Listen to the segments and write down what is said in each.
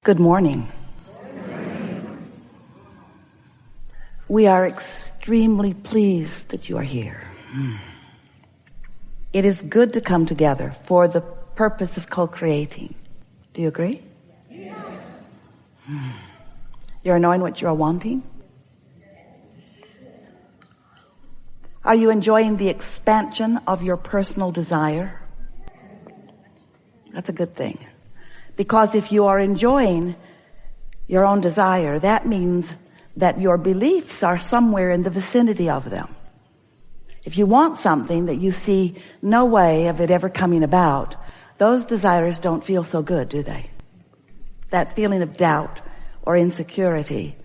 Good morning. We are extremely pleased that you are here. It is good to come together for the purpose of co-creating. Do you agree? Yes. You're knowing what you're wanting? Are you enjoying the expansion of your personal desire? That's a good thing. Because if you are enjoying your own desire, that means that your beliefs are somewhere in the vicinity of them. If you want something that you see no way of it ever coming about, those desires don't feel so good, do they? That feeling of doubt or insecurity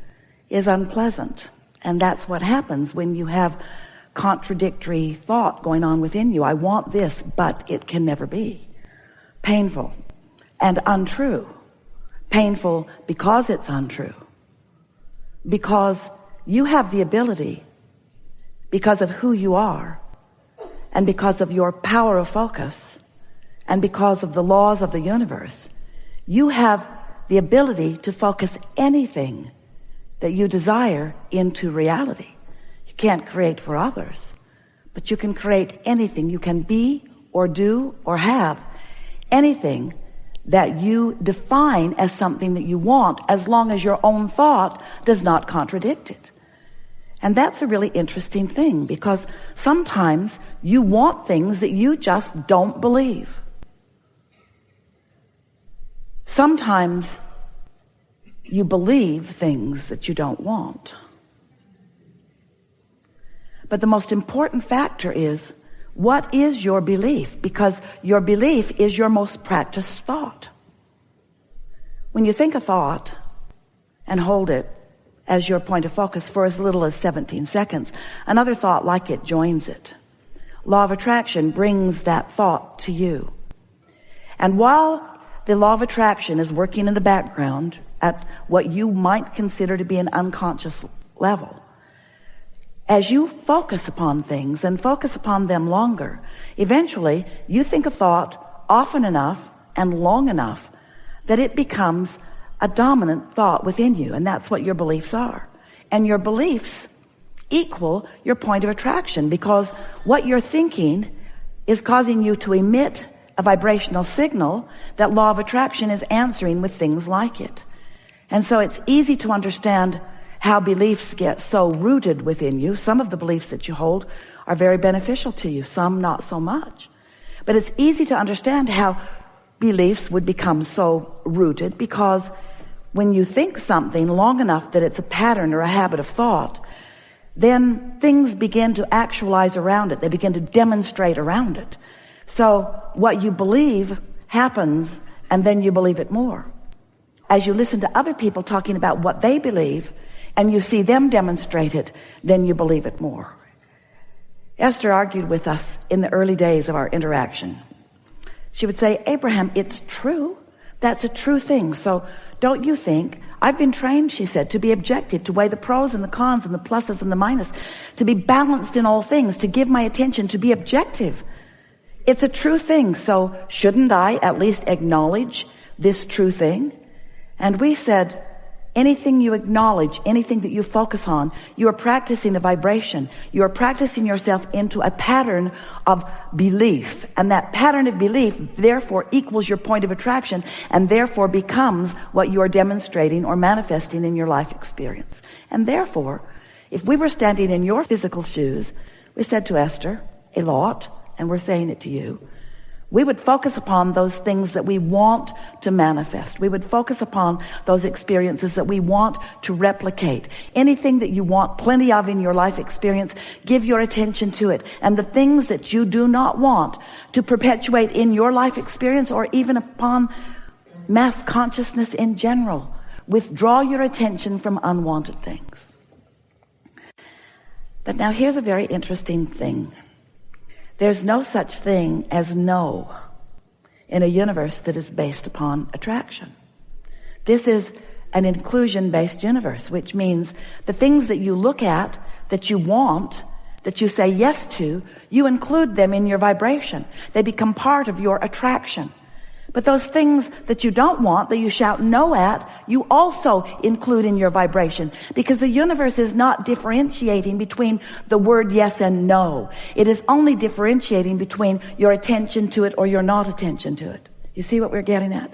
is unpleasant. And that's what happens when you have contradictory thought going on within you. I want this, but it can never be. Painful. And untrue. Painful because it's untrue. Because you have the ability, because of who you are, and because of your power of focus, and because of the laws of the universe, you have the ability to focus anything that you desire into reality. You can't create for others, but you can create anything. You can be or do or have anything that you define as something that you want, as long as your own thought does not contradict it. And that's a really interesting thing, because sometimes you want things that you just don't believe. Sometimes you believe things that you don't want. But the most important factor is, what is your belief? Because your belief is your most practiced thought. When you think a thought and hold it as your point of focus for as little as 17 seconds, another thought like it joins it. Law of attraction brings that thought to you. And while the law of attraction is working in the background at what you might consider to be an unconscious level, as you focus upon things and focus upon them longer, eventually you think a thought often enough and long enough that it becomes a dominant thought within you. And that's what your beliefs are. And your beliefs equal your point of attraction, because what you're thinking is causing you to emit a vibrational signal that law of attraction is answering with things like it. And so it's easy to understand how beliefs get so rooted within you. Some of the beliefs that you hold are very beneficial to you, some not so much. But it's easy to understand how beliefs would become so rooted, because when you think something long enough that it's a pattern or a habit of thought, then things begin to actualize around it. They begin to demonstrate around it. So what you believe happens, and then you believe it more. As you listen to other people talking about what they believe, and you see them demonstrate it, then you believe it more. Esther argued with us in the early days of our interaction. She would say, Abraham, it's true. That's a true thing. So don't you think? I've been trained, she said, to be objective, to weigh the pros and the cons and the pluses and the minus, to be balanced in all things, to give my attention, to be objective. It's a true thing. So shouldn't I at least acknowledge this true thing? And we said, anything you acknowledge, anything that you focus on, you are practicing a vibration. You are practicing yourself into a pattern of belief. And that pattern of belief, therefore, equals your point of attraction, and therefore becomes what you are demonstrating or manifesting in your life experience. And therefore, if we were standing in your physical shoes, we said to Esther a lot, and we're saying it to you, we would focus upon those things that we want to manifest. We would focus upon those experiences that we want to replicate. Anything that you want plenty of in your life experience, give your attention to it. And the things that you do not want to perpetuate in your life experience, or even upon mass consciousness in general, withdraw your attention from unwanted things. But now here's a very interesting thing. There's no such thing as no in a universe that is based upon attraction. This is an inclusion-based universe, which means the things that you look at, that you want, that you say yes to, you include them in your vibration. They become part of your attraction. But those things that you don't want, that you shout no at, you also include in your vibration, because the universe is not differentiating between the word yes and no. It is only differentiating between your attention to it or your not attention to it. You see what we're getting at?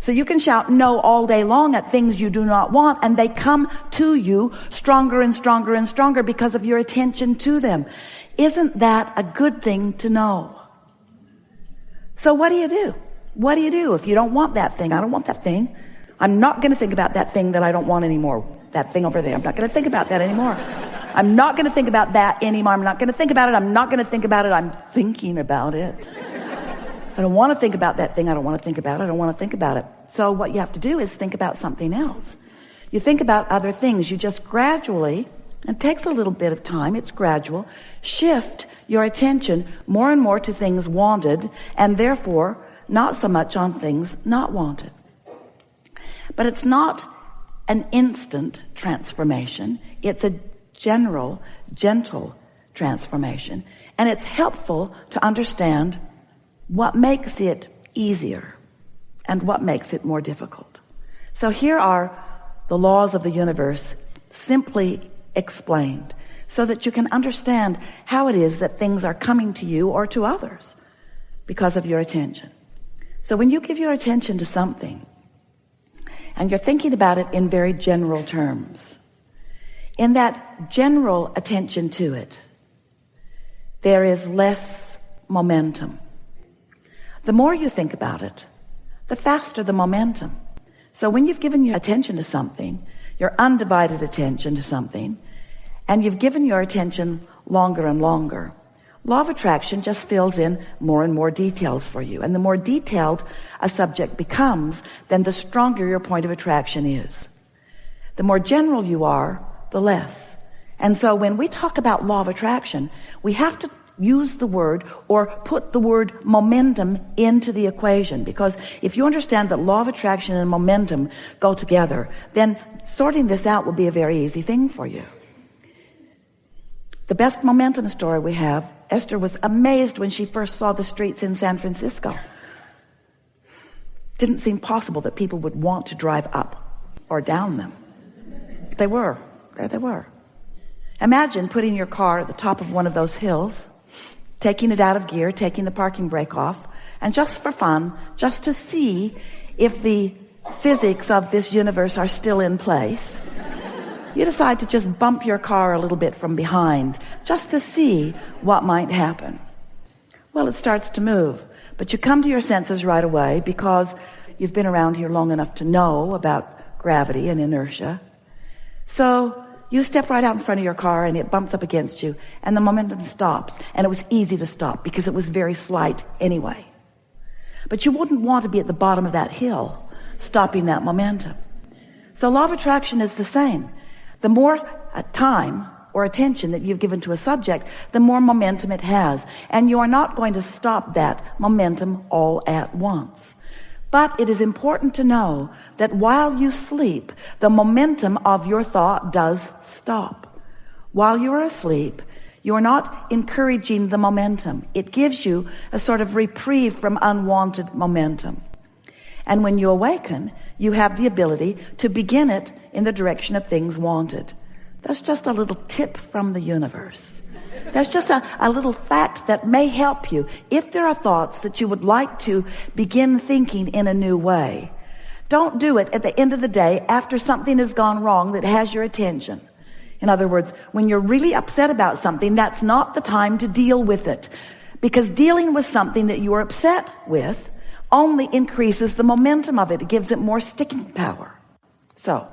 So you can shout no all day long at things you do not want, and they come to you stronger and stronger and stronger because of your attention to them. Isn't that a good thing to know? So what do you do? What do you do if you don't want that thing? I don't want that thing. I'm not going to think about that thing that I don't want anymore. That thing over there. I'm not going to think about that anymore. I'm not going to think about that anymore. I'm not going to think about it. I'm not going to think about it. I'm thinking about it. I don't want to think about that thing. I don't want to think about it. I don't want to think about it. So what you have to do is think about something else. You think about other things. You just gradually, and it takes a little bit of time, it's gradual, shift your attention more and more to things wanted, and therefore not so much on things not wanted. But it's not an instant transformation. It's a general, gentle transformation. And it's helpful to understand what makes it easier and what makes it more difficult. So here are the laws of the universe simply explained so that you can understand how it is that things are coming to you or to others because of your attention. So when you give your attention to something and you're thinking about it in very general terms, in that general attention to it, there is less momentum. The more you think about it, the faster the momentum. So when you've given your attention to something, your undivided attention to something, and you've given your attention longer and longer, law of attraction just fills in more and more details for you. And the more detailed a subject becomes, then the stronger your point of attraction is. The more general you are, the less. And so when we talk about law of attraction, we have to use the word or put the word momentum into the equation, because if you understand that law of attraction and momentum go together, then sorting this out will be a very easy thing for you. The best momentum story we have, Esther was amazed when she first saw the streets in San Francisco. Didn't seem possible that people would want to drive up or down them. They were. There they were. Imagine putting your car at the top of one of those hills, taking it out of gear, taking the parking brake off, and just for fun, just to see if the physics of this universe are still in place, you decide to just bump your car a little bit from behind just to see what might happen. Well, it starts to move, but you come to your senses right away because you've been around here long enough to know about gravity and inertia. So you step right out in front of your car and it bumps up against you and the momentum stops, and it was easy to stop because it was very slight anyway. But you wouldn't want to be at the bottom of that hill stopping that momentum. So law of attraction is the same. The more time or attention that you've given to a subject, the more momentum it has. And you are not going to stop that momentum all at once. But it is important to know that while you sleep, the momentum of your thought does stop. While you are asleep, you are not encouraging the momentum. It gives you a sort of reprieve from unwanted momentum. And when you awaken, you have the ability to begin it in the direction of things wanted. That's just a little tip from the universe. That's just a little fact that may help you. If there are thoughts that you would like to begin thinking in a new way, don't do it at the end of the day after something has gone wrong that has your attention. In other words, when you're really upset about something, that's not the time to deal with it. Because dealing with something that you're upset with only increases the momentum of it. It gives it more sticking power. So,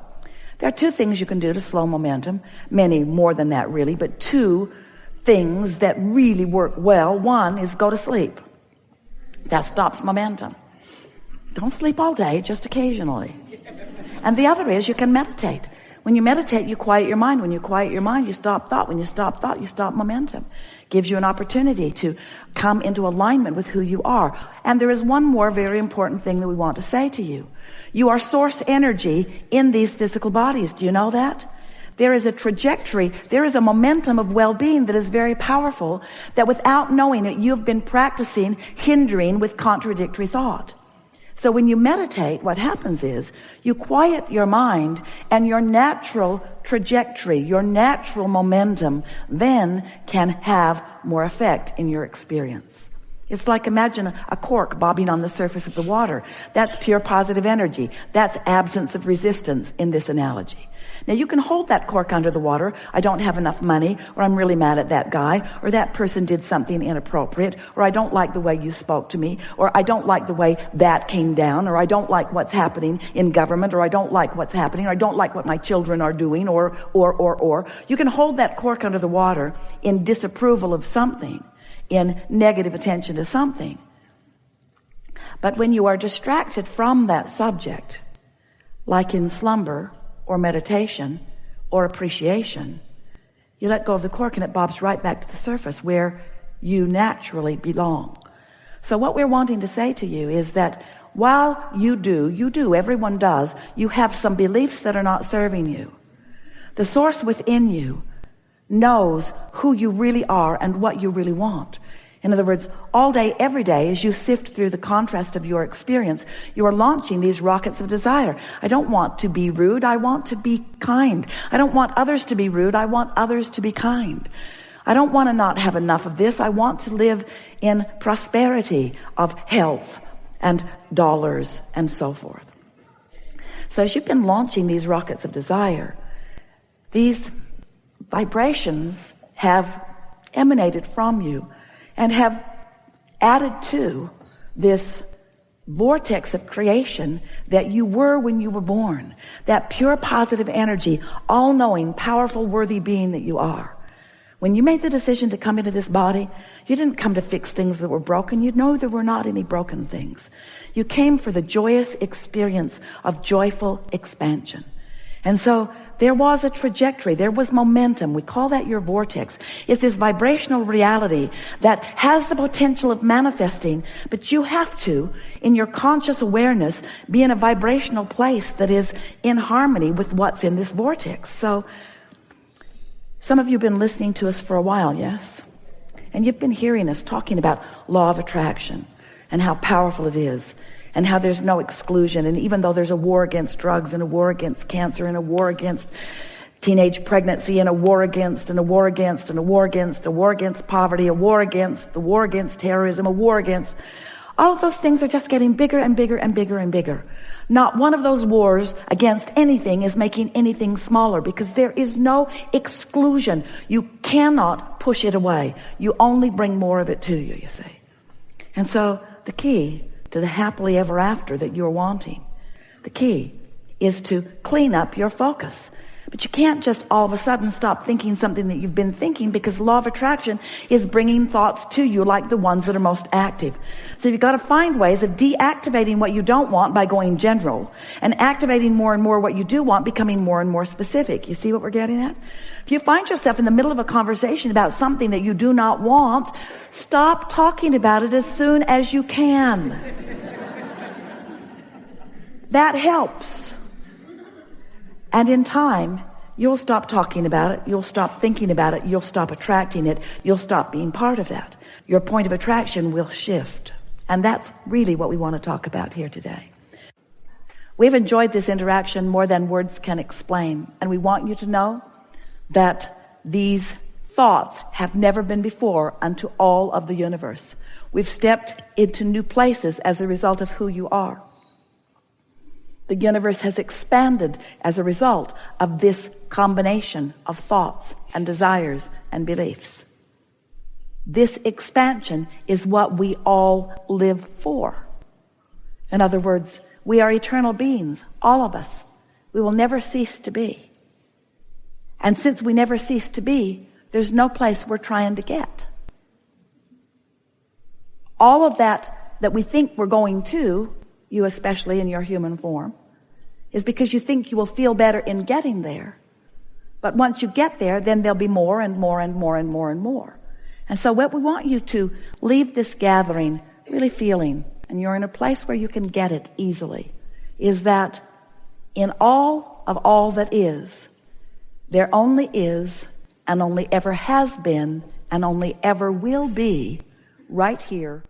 there are two things you can do to slow momentum. Many more than that, really, but two things that really work well. One is go to sleep. That stops momentum. Don't sleep all day, just occasionally. And the other is you can meditate. When you meditate, you quiet your mind. When you quiet your mind, you stop thought. When you stop thought, you stop momentum. Gives you an opportunity to come into alignment with who you are. And there is one more very important thing that we want to say to you. You are source energy in these physical bodies. Do you know that? There is a trajectory, there is a momentum of well-being that is very powerful, that without knowing it, you've been practicing hindering with contradictory thought. So when you meditate, what happens is you quiet your mind, and your natural trajectory, your natural momentum then can have more effect in your experience. It's like, imagine a cork bobbing on the surface of the water. That's pure positive energy. That's absence of resistance in this analogy. Now you can hold that cork under the water. I don't have enough money, or I'm really mad at that guy, or that person did something inappropriate, or I don't like the way you spoke to me, or I don't like the way that came down, or I don't like what's happening in government, or I don't like what's happening, or I don't like what my children are doing, or. You can hold that cork under the water in disapproval of something, in negative attention to something. But when you are distracted from that subject, like in slumber or meditation or appreciation, you let go of the cork and it bobs right back to the surface where you naturally belong. So what we're wanting to say to you is that while you do, everyone does, you have some beliefs that are not serving you. The source within you knows who you really are and what you really want. In other words, all day, every day, as you sift through the contrast of your experience, you are launching these rockets of desire. I don't want to be rude. I want to be kind. I don't want others to be rude. I want others to be kind. I don't want to not have enough of this. I want to live in prosperity of health and dollars and so forth. So as you've been launching these rockets of desire, these vibrations have emanated from you and have added to this vortex of creation that you were when you were born. That pure positive energy, all-knowing, powerful, worthy being that you are. When you made the decision to come into this body, you didn't come to fix things that were broken. You know there were not any broken things. You came for the joyous experience of joyful expansion. And so there was a trajectory. There was momentum. We call that your vortex. It's this vibrational reality that has the potential of manifesting, but you have to, in your conscious awareness, be in a vibrational place that is in harmony with what's in this vortex. So some of you have been listening to us for a while, yes? And you've been hearing us talking about law of attraction and how powerful it is, and how there's no exclusion. And even though there's a war against drugs, and a war against cancer, and a war against teenage pregnancy, and a war against, and a war against, and a war against, a war against poverty, a war against, the war against terrorism, a war against, all of those things are just getting bigger and bigger and bigger and bigger. Not one of those wars against anything is making anything smaller, because there is no exclusion. You cannot push it away. You only bring more of it to you, you see. And so the key to the happily ever after that you're wanting, the key is to clean up your focus. But you can't just all of a sudden stop thinking something that you've been thinking, because law of attraction is bringing thoughts to you like the ones that are most active. So you've got to find ways of deactivating what you don't want by going general, and activating more and more what you do want, becoming more and more specific. You see what we're getting at? If you find yourself in the middle of a conversation about something that you do not want, stop talking about it as soon as you can. That helps. And in time, you'll stop talking about it. You'll stop thinking about it. You'll stop attracting it. You'll stop being part of that. Your point of attraction will shift. And that's really what we want to talk about here today. We've enjoyed this interaction more than words can explain. And we want you to know that these thoughts have never been before unto all of the universe. We've stepped into new places as a result of who you are. The universe has expanded as a result of this combination of thoughts and desires and beliefs. This expansion is what we all live for. In other words, we are eternal beings, all of us. We will never cease to be. And since we never cease to be, there's no place we're trying to get. All of that we think we're going to, you especially in your human form, is because you think you will feel better in getting there. But once you get there, then there'll be more and more and more and more and more. And so what we want you to leave this gathering really feeling, and you're in a place where you can get it easily, is that in all of all that is, there only is and only ever has been and only ever will be right here,